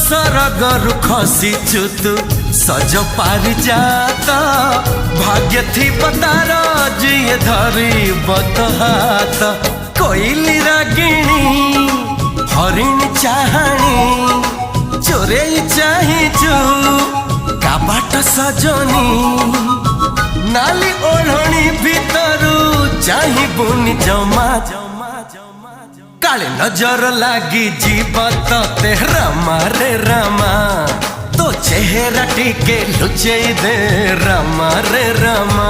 सरगरु खसीचु तू सज पारि जात भाग्य थी तार जिए धरी बत हाथ कोइली रागिणी हरिण चाहाणी चोरे चाहिचु काबाट सजनी नाली ओढ़णी भीतरू चाहिबुनी जमा काले नजर लागी जीव ते रामा रे रामा तो चेहरा टिके लुचे दे रामा रे रामा।